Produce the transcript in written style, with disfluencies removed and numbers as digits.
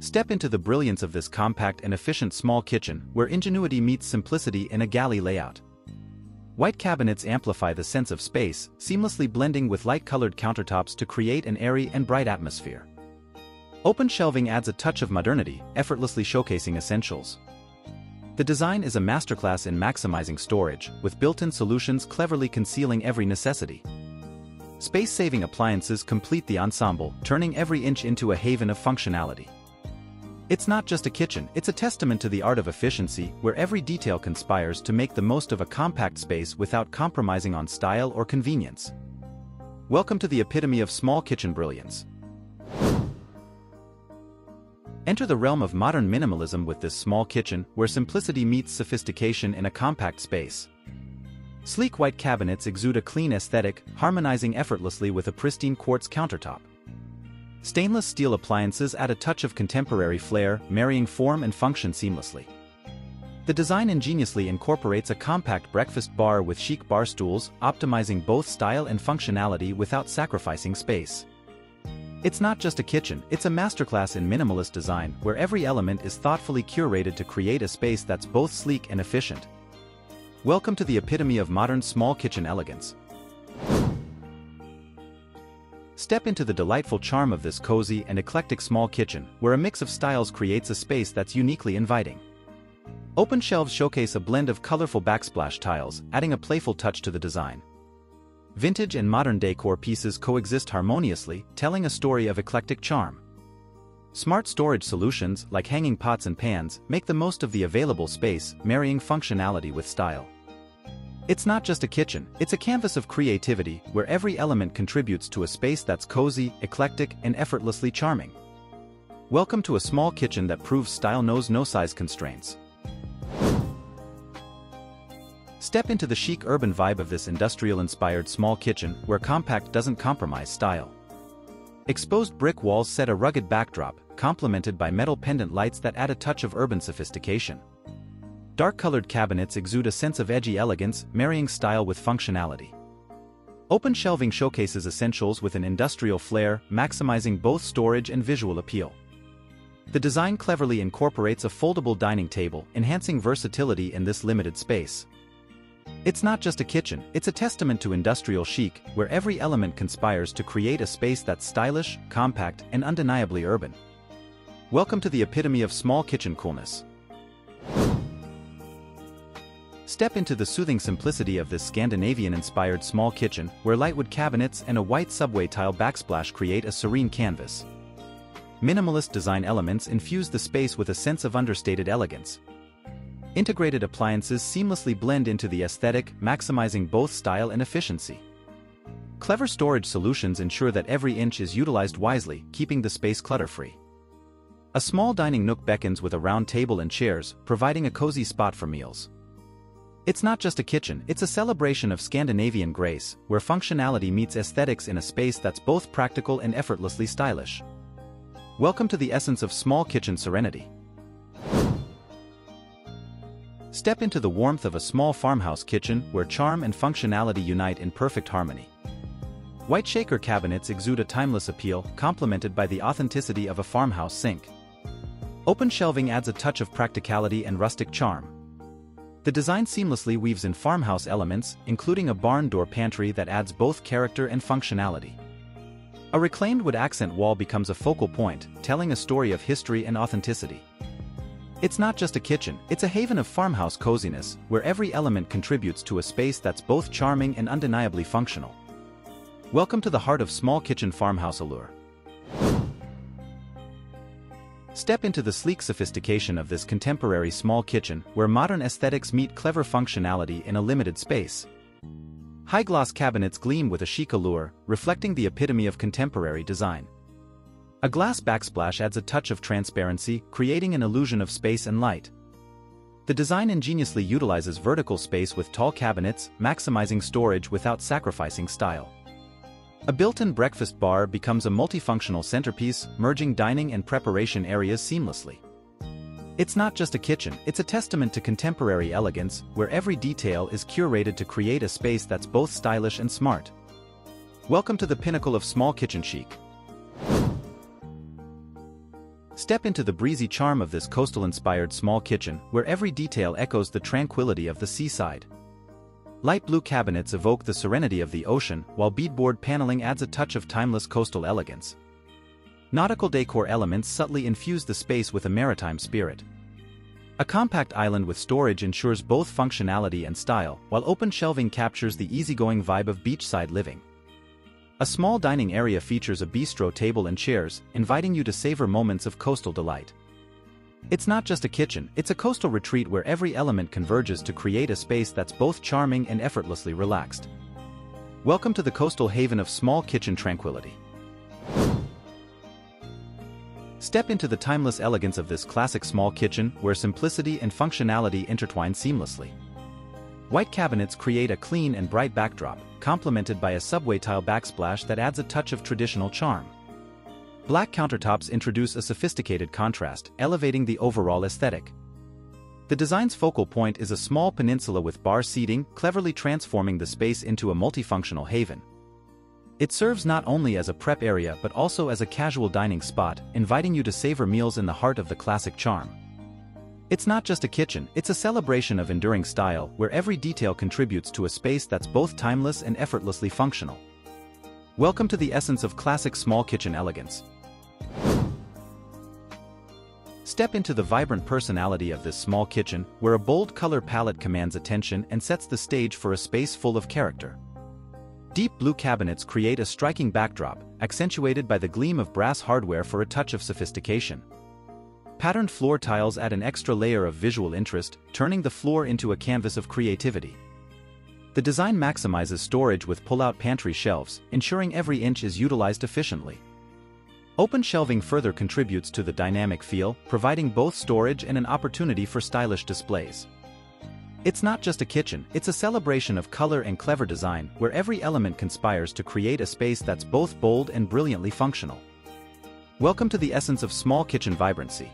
Step into the brilliance of this compact and efficient small kitchen where ingenuity meets simplicity in a galley layout. White cabinets amplify the sense of space, seamlessly blending with light-colored countertops to create an airy and bright atmosphere. Open shelving adds a touch of modernity, effortlessly showcasing essentials. The design is a masterclass in maximizing storage, with built-in solutions cleverly concealing every necessity. Space-saving appliances complete the ensemble, turning every inch into a haven of functionality. It's not just a kitchen, it's a testament to the art of efficiency, where every detail conspires to make the most of a compact space without compromising on style or convenience. Welcome to the epitome of small kitchen brilliance. Enter the realm of modern minimalism with this small kitchen, where simplicity meets sophistication in a compact space. Sleek white cabinets exude a clean aesthetic, harmonizing effortlessly with a pristine quartz countertop. Stainless steel appliances add a touch of contemporary flair, marrying form and function seamlessly. The design ingeniously incorporates a compact breakfast bar with chic bar stools, optimizing both style and functionality without sacrificing space. It's not just a kitchen, it's a masterclass in minimalist design, where every element is thoughtfully curated to create a space that's both sleek and efficient. Welcome to the epitome of modern small kitchen elegance. Step into the delightful charm of this cozy and eclectic small kitchen, where a mix of styles creates a space that's uniquely inviting. Open shelves showcase a blend of colorful backsplash tiles, adding a playful touch to the design. Vintage and modern decor pieces coexist harmoniously, telling a story of eclectic charm. Smart storage solutions, like hanging pots and pans, make the most of the available space, marrying functionality with style. It's not just a kitchen, it's a canvas of creativity, where every element contributes to a space that's cozy, eclectic, and effortlessly charming. Welcome to a small kitchen that proves style knows no size constraints. Step into the chic urban vibe of this industrial-inspired small kitchen, where compact doesn't compromise style. Exposed brick walls set a rugged backdrop, complemented by metal pendant lights that add a touch of urban sophistication. Dark-colored cabinets exude a sense of edgy elegance, marrying style with functionality. Open shelving showcases essentials with an industrial flair, maximizing both storage and visual appeal. The design cleverly incorporates a foldable dining table, enhancing versatility in this limited space. It's not just a kitchen, it's a testament to industrial chic, where every element conspires to create a space that's stylish, compact, and undeniably urban. Welcome to the epitome of small kitchen coolness. Step into the soothing simplicity of this Scandinavian-inspired small kitchen, where lightwood cabinets and a white subway tile backsplash create a serene canvas. Minimalist design elements infuse the space with a sense of understated elegance. Integrated appliances seamlessly blend into the aesthetic, maximizing both style and efficiency. Clever storage solutions ensure that every inch is utilized wisely, keeping the space clutter-free. A small dining nook beckons with a round table and chairs, providing a cozy spot for meals. It's not just a kitchen, it's a celebration of Scandinavian grace, where functionality meets aesthetics in a space that's both practical and effortlessly stylish. Welcome to the essence of small kitchen serenity. Step into the warmth of a small farmhouse kitchen, where charm and functionality unite in perfect harmony. White shaker cabinets exude a timeless appeal, complemented by the authenticity of a farmhouse sink. Open shelving adds a touch of practicality and rustic charm. The design seamlessly weaves in farmhouse elements, including a barn door pantry that adds both character and functionality. A reclaimed wood accent wall becomes a focal point, telling a story of history and authenticity. It's not just a kitchen, it's a haven of farmhouse coziness, where every element contributes to a space that's both charming and undeniably functional. Welcome to the heart of small kitchen farmhouse allure. Step into the sleek sophistication of this contemporary small kitchen, where modern aesthetics meet clever functionality in a limited space. High-gloss cabinets gleam with a chic allure, reflecting the epitome of contemporary design. A glass backsplash adds a touch of transparency, creating an illusion of space and light. The design ingeniously utilizes vertical space with tall cabinets, maximizing storage without sacrificing style. A built-in breakfast bar becomes a multifunctional centerpiece, merging dining and preparation areas seamlessly. It's not just a kitchen, it's a testament to contemporary elegance, where every detail is curated to create a space that's both stylish and smart. Welcome to the pinnacle of small kitchen chic. Step into the breezy charm of this coastal-inspired small kitchen where every detail echoes the tranquility of the seaside. Light blue cabinets evoke the serenity of the ocean, while beadboard paneling adds a touch of timeless coastal elegance. Nautical decor elements subtly infuse the space with a maritime spirit. A compact island with storage ensures both functionality and style, while open shelving captures the easygoing vibe of beachside living. A small dining area features a bistro table and chairs, inviting you to savor moments of coastal delight. It's not just a kitchen, it's a coastal retreat where every element converges to create a space that's both charming and effortlessly relaxed. Welcome to the coastal haven of small kitchen tranquility. Step into the timeless elegance of this classic small kitchen where simplicity and functionality intertwine seamlessly. White cabinets create a clean and bright backdrop, complemented by a subway tile backsplash that adds a touch of traditional charm. Black countertops introduce a sophisticated contrast, elevating the overall aesthetic. The design's focal point is a small peninsula with bar seating, cleverly transforming the space into a multifunctional haven. It serves not only as a prep area but also as a casual dining spot, inviting you to savor meals in the heart of the classic charm. It's not just a kitchen, it's a celebration of enduring style where every detail contributes to a space that's both timeless and effortlessly functional. Welcome to the essence of classic small kitchen elegance. Step into the vibrant personality of this small kitchen, where a bold color palette commands attention and sets the stage for a space full of character. Deep blue cabinets create a striking backdrop, accentuated by the gleam of brass hardware for a touch of sophistication. Patterned floor tiles add an extra layer of visual interest, turning the floor into a canvas of creativity. The design maximizes storage with pull-out pantry shelves, ensuring every inch is utilized efficiently. Open shelving further contributes to the dynamic feel, providing both storage and an opportunity for stylish displays. It's not just a kitchen, it's a celebration of color and clever design, where every element conspires to create a space that's both bold and brilliantly functional. Welcome to the essence of small kitchen vibrancy.